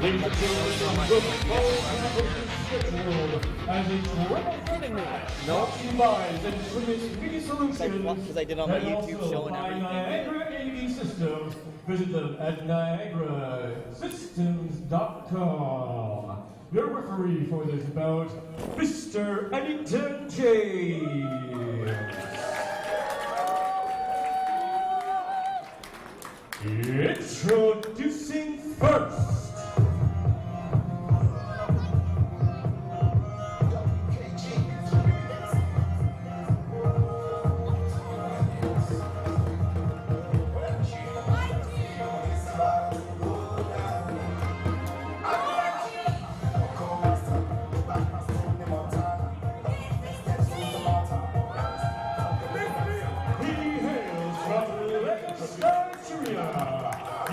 Ladies and gentlemen, the scheduled as a triple threat match. No. By the Trimmix Media Solutions. Because I did on my YouTube show and everything. Niagara AV Systems. Visit them at NiagaraSystems.com. Your referee for this bout, Mr. Eddington James. Introducing first.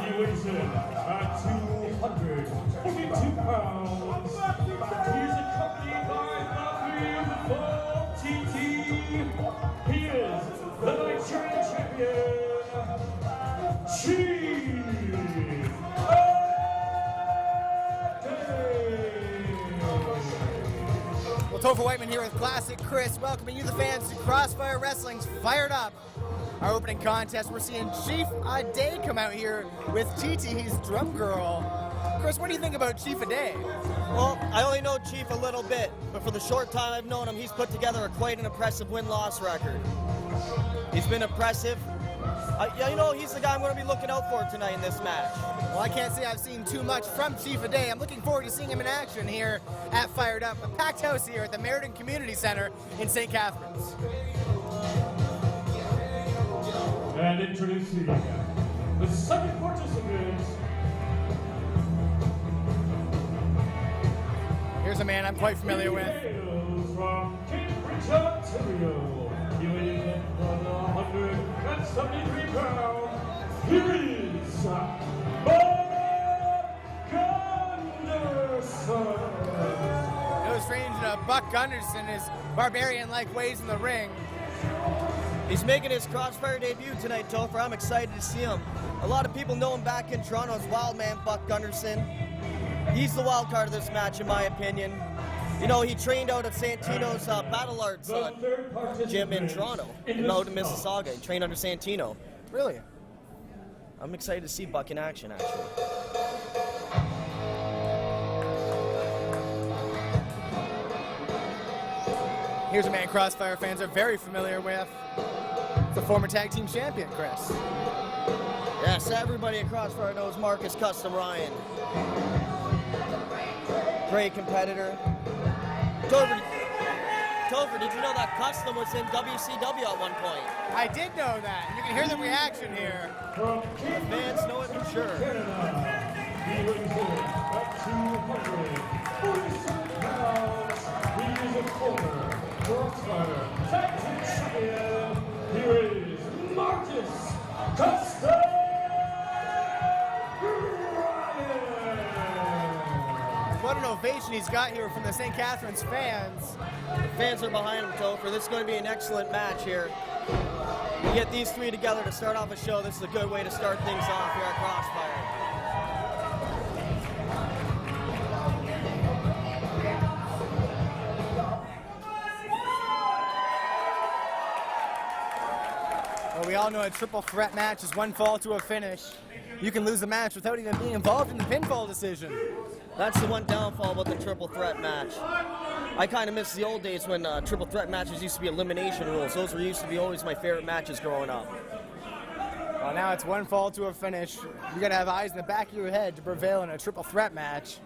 He weighs in at 242 pounds. He's accompanied by the beautiful TT. He is the Nigerian champion, Chief Ade. Well, Topher Whiteman here with Classic Chris, welcoming you the fans to Crossfire Wrestling's Fired Up. Our opening contest, we're seeing Chief Ade come out here with TT's drum girl. Chris, what do you think about Chief Ade? Well, I only know Chief a little bit, but for the short time I've known him, he's put together quite an impressive win-loss record. He's been impressive. You know, he's the guy I'm going to be looking out for tonight in this match. Well, I can't say I've seen too much from Chief Ade. I'm looking forward to seeing him in action here at Fired Up, a packed house here at the Meriden Community Center in St. Catharines. And introducing the second participant. Here's a man I'm quite familiar with. He hails from Cambridge, Ontario. He weighs in at 173 pounds. Here is Buck Gunderson. No strange to Buck Gunderson, his barbarian-like ways in the ring. He's making his Crossfire debut tonight, Topher. I'm excited to see him. A lot of people know him back in Toronto as Wildman Buck Gunderson. He's the wild card of this match, in my opinion. You know, he trained out at Santino's Battle Arts gym in Toronto, out in Mississauga. He trained under Santino. Really? I'm excited to see Buck in action, actually. Here's a man Crossfire fans are very familiar with. The former tag team champion, Chris. Yes, everybody at Crossfire knows Markus Custom Ryan. Great competitor. Topher, did you know that Custom was in WCW at one point? I did know that. You can hear the reaction here. Fans know it for sure. He weighs in at 247 pounds. He is a former Crossfire tag team champion. Here is Markus Custom Ryan. What an ovation he's got here from the St. Catharines fans. The fans are behind him, Topher. This is going to be an excellent match here. You get these three together to start off a show. This is a good way to start things off here at Crossfire. Well, we all know a triple threat match is one fall to a finish. You can lose the match without even being involved in the pinfall decision. That's the one downfall about the triple threat match. I kind of miss the old days when triple threat matches used to be elimination rules. Those were used to be always my favorite matches growing up. Well, now it's one fall to a finish. You gotta have eyes in the back of your head to prevail in a triple threat match.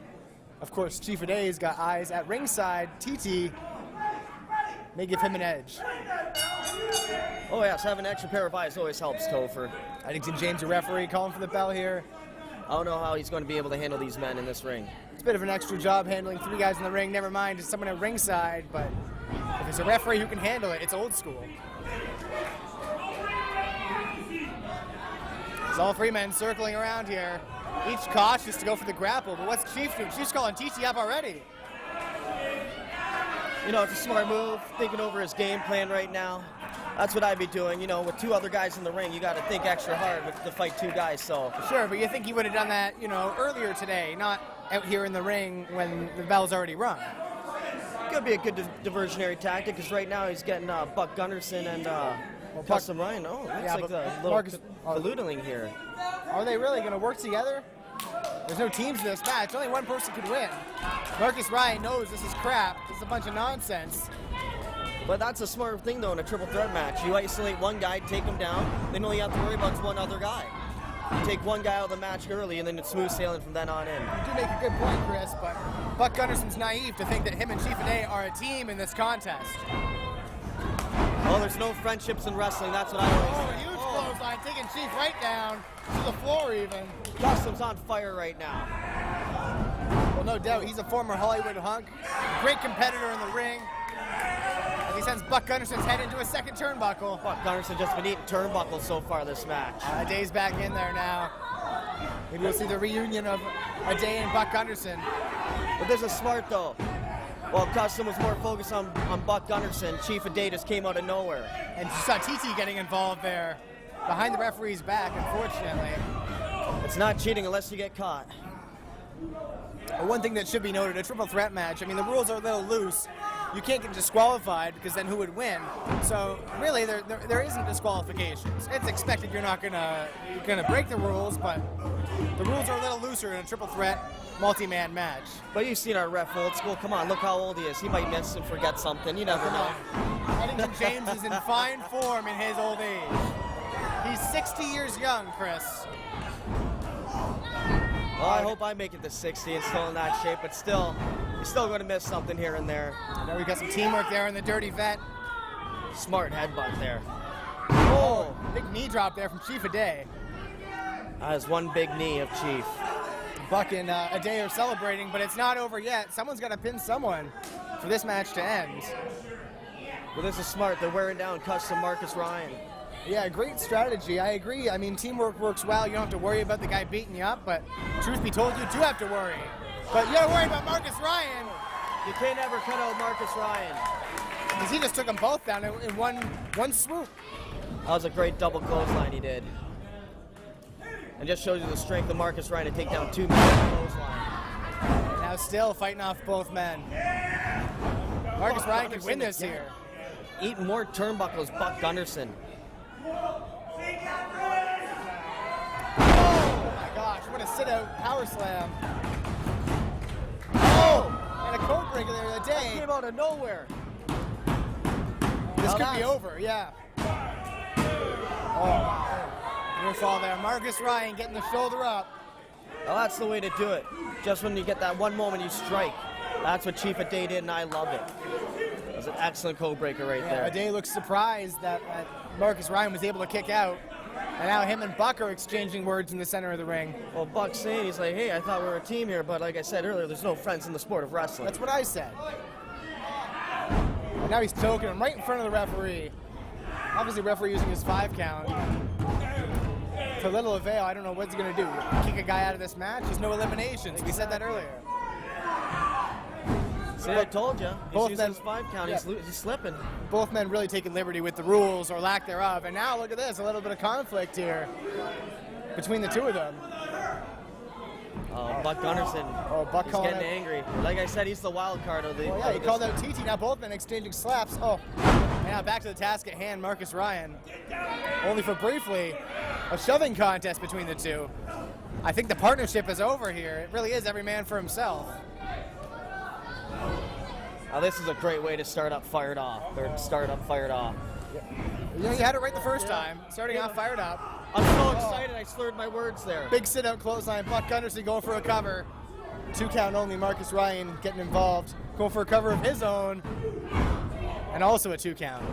Of course, Chief Ade's got eyes at ringside. TT may give him an edge. Oh yes, having an extra pair of eyes always helps, Topher. Eddington James, a referee, calling for the bell here. I don't know how he's going to be able to handle these men in this ring. It's a bit of an extra job handling three guys in the ring, never mind it's someone at ringside, but if it's a referee who can handle it, it's old school. It's all three men circling around here, each cautious to go for the grapple, but what's Chief doing? Chief's calling TT up already. You know, it's a smart move, thinking over his game plan right now. That's what I'd be doing. You know, with two other guys in the ring, you got to think extra hard to fight two guys, so. Sure, but you think he would have done that, you know, earlier today, not out here in the ring when the bell's already rung. Could be a good diversionary tactic because right now he's getting Buck Gunderson and Custom Ryan. Oh, looks Yeah, like but a little Markus- canoodling here. Are they really going to work together? There's no teams in this match. Only one person could win. Markus Ryan knows this is crap. This is a bunch of nonsense. But that's a smart thing, though, in a triple threat match. You isolate one guy, take him down, then all you have to worry about is one other guy. You take one guy out of the match early, and then it's smooth sailing from then on in. You do make a good point, Chris, but Buck Gunderson's naive to think that him and Chief Ade are a team in this contest. Oh, there's no friendships in wrestling. That's what I always Oh, say. a huge clothesline, taking Chief right down to the floor even. Custom's on fire right now. Well, no doubt, he's a former Hollywood hunk, great competitor in the ring. And he sends Buck Gunderson's head into a second turnbuckle. Buck Gunderson just been eating turnbuckles so far this match. Ade's back in there now. Maybe we'll see the reunion of Ade and Buck Gunderson. But this is smart, though. While Custom was more focused on Buck Gunderson, Chief Ade just came out of nowhere. And you saw TT getting involved there, behind the referee's back, unfortunately. It's not cheating unless you get caught. One thing that should be noted, a triple threat match, I mean, the rules are a little loose. You can't get disqualified because then who would win? So really, there isn't disqualifications. It's expected you're not gonna break the rules, but the rules are a little looser in a triple threat multi-man match. But you've seen our ref old school. Come on, look how old he is. He might miss and forget something. You never know. Eddington James is in fine form in his old age. He's 60 years young, Chris. Well, I hope I make it to 60 and still in that shape, but still, you're still going to miss something here and there. Now we've got some teamwork there in the dirty vet. Smart headbutt there. Oh, big knee drop there from Chief Ade. That is one big knee of Chief. Buck and Ade are celebrating, but it's not over yet. Someone's got to pin someone for this match to end. Well, this is smart. They're wearing down Custom Markus Ryan. Yeah, great strategy. I agree. I mean, teamwork works well. You don't have to worry about the guy beating you up, but truth be told, you do have to worry. But you got to worry about Markus Ryan. You can't ever cut out Markus Ryan. Because he just took them both down in one swoop. That was a great double clothesline he did. And just shows you the strength of Markus Ryan to take down two men with a clothesline. Now still fighting off both men. Markus Ryan can win this here. Eating more turnbuckles, Buck Gunderson. Oh my gosh, what a sit-out power slam. Oh, and a code breaker there That Ade. came out of nowhere. This Now could be over, yeah. Oh, near fall there. Markus Ryan getting the shoulder up. Well, that's the way to do it. Just when you get that one moment you strike. That's what Chief Ade did, and I love it. It was an excellent code breaker right there. Ade looks surprised that Markus Ryan was able to kick out. And now him and Buck are exchanging words in the center of the ring. Well, Buck's saying, he's like, hey, I thought we were a team here, but like I said earlier, there's no friends in the sport of wrestling. That's what I said. And now he's choking him right in front of the referee. Obviously, referee using his 5 count. To little avail, I don't know what he's going to do. Kick a guy out of this match? There's no eliminations. We said that earlier. See, I told you. He's Both using men- his 5 count. yeah. He's slipping. Both men really taking liberty with the rules or lack thereof. And now look at this, a little bit of conflict here between the two of them. Oh, Buck Gunderson. Oh, Buck He's calling getting out- angry. Like I said, he's the wild card of the. Well, yeah, he of called this. out TT. Now both men exchanging slaps. Oh, and now back to the task at hand, Markus Ryan. Only for briefly, a shoving contest between the two. I think the partnership is over here. It really is every man for himself. Now, this is a great way to start up fired off. Or start up fired off. You know, you had it right the first time. Starting off fired up. I'm so excited I slurred my words there. Big sit-out clothesline. Buck Gunderson going for a cover. 2 count only. Markus Ryan getting involved. Going for a cover of his own. And also a 2 count.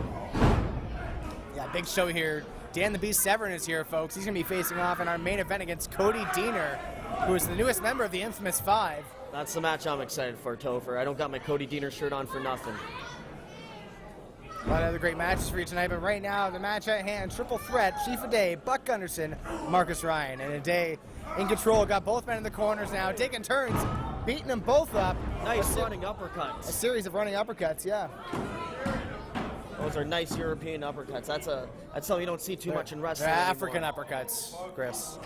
Yeah, big show here. Dan the Beast Severn is here, folks. He's going to be facing off in our main event against Cody Deaner, who is the newest member of the infamous 5. That's the match I'm excited for, Topher. I don't got my Cody Deaner shirt on for nothing. A lot of other great matches for you tonight, but right now, the match at hand, triple threat, Chief Ade, Buck Gunderson, Markus Ryan. And Ade in control, got both men in the corners now, taking turns, beating them both up. Nice running uppercuts. A series of running uppercuts, yeah. Those are nice European uppercuts. That's something you don't see too much in They're wrestling African anymore. uppercuts, Chris.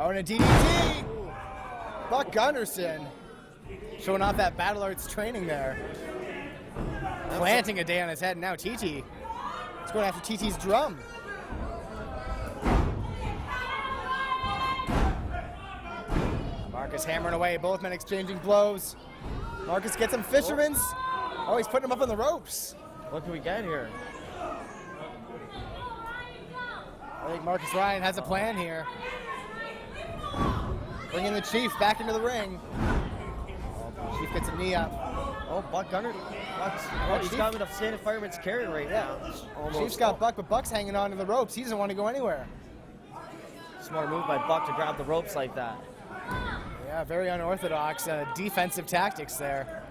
Oh, and a DDT! Buck Gunderson showing off that battle arts training there. Planting a day on his head, and now TT is going after TT's drum. Markus hammering away, both men exchanging blows. Markus gets him fisherman's. Oh, he's putting him up on the ropes. What can we get here? I think Markus Ryan has a plan here. Bringing the Chief back into the ring. Chief gets a knee up. Oh, Buck Gunderson. He's got enough standing fireman's carry right now. Chief's got Buck, but Buck's hanging on to the ropes. He doesn't want to go anywhere. Smart move by Buck to grab the ropes like that. Yeah, very unorthodox defensive tactics there.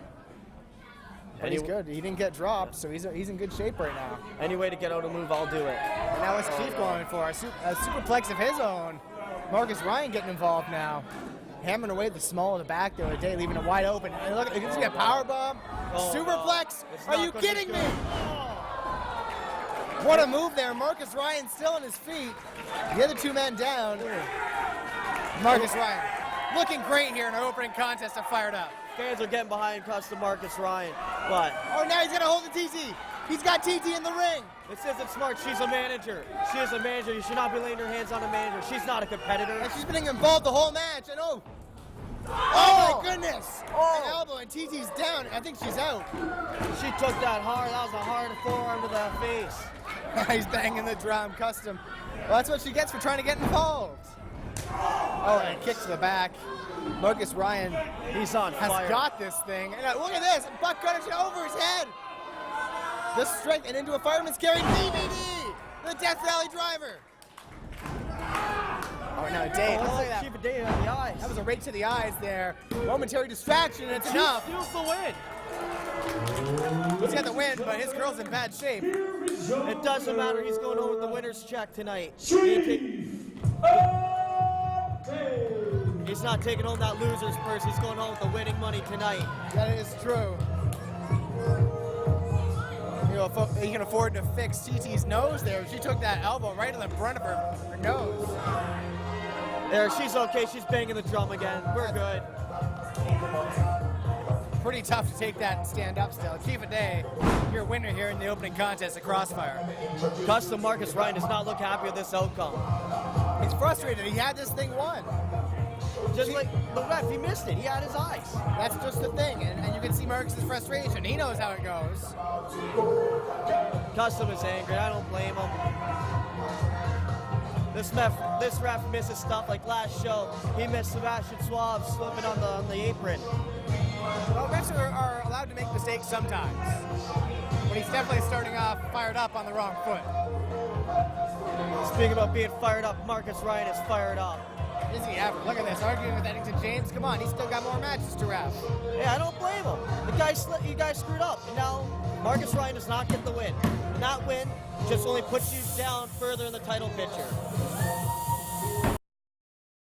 But he's good. He didn't get dropped, so he's in good shape right now. Any way to get out a move, I'll do it. And now what's Chief going for? A superplex of his own. Markus Ryan getting involved now. Hammering away the small of the back there today, leaving it wide open. And look, you see a power bomb. Superplex? Are you kidding me? What a move there. Markus Ryan still on his feet. The other two men down. Markus Ryan looking great here in our opening contest. I'm fired up. Fans are getting behind Custom Markus Ryan, but... Oh, now he's going to hold the TT. He's got TT in the ring. This isn't smart. She's a manager. She is a manager. You should not be laying your hands on a manager. She's not a competitor. And she's been involved the whole match. And oh my goodness. An elbow, and TT's down. I think she's out. She took that hard. That was a hard forearm to the face. He's banging the drum. Custom. Well, that's what she gets for trying to get involved. Oh, and a kick to the back. Markus Ryan, he's on fire. Has got this thing. And look at this. Buck Gunderson over his head. The strength and into a fireman's carry. DVD. The Death Valley driver. Oh, now Dave. Oh, look at that. Chief Ade on the eyes. That was a rake to the eyes there. Momentary distraction, and it's enough. He steals the win. He's got the win, but his girl's in bad shape. It doesn't matter. He's going home with the winner's check tonight. He's not taking home that loser's purse. He's going home with the winning money tonight. That is true. He can afford to fix TT's nose there. She took that elbow right in the front of her nose. There, she's okay. She's banging the drum again. We're good. Pretty tough to take that and stand up still. Chief Ade, your winner here in the opening contest at Crossfire. Custom Markus Ryan does not look happy with this outcome. He's frustrated. He had this thing won. Just like the ref, he missed it. He had his eyes. That's just the thing, and you can see Markus' frustration. He knows how it goes. Custom is angry. I don't blame him. This ref misses stuff like last show. He missed Sebastian Suave slipping on the apron. Well, refs are allowed to make mistakes sometimes. But he's definitely starting off fired up on the wrong foot. Speaking about being fired up, Markus Ryan is fired up. Is he ever? Look at this, arguing with Eddington James. Come on, he's still got more matches to ref. Yeah, I don't blame him. You guys screwed up, and now Markus Ryan does not get the win. And that win just only puts you down further in the title picture.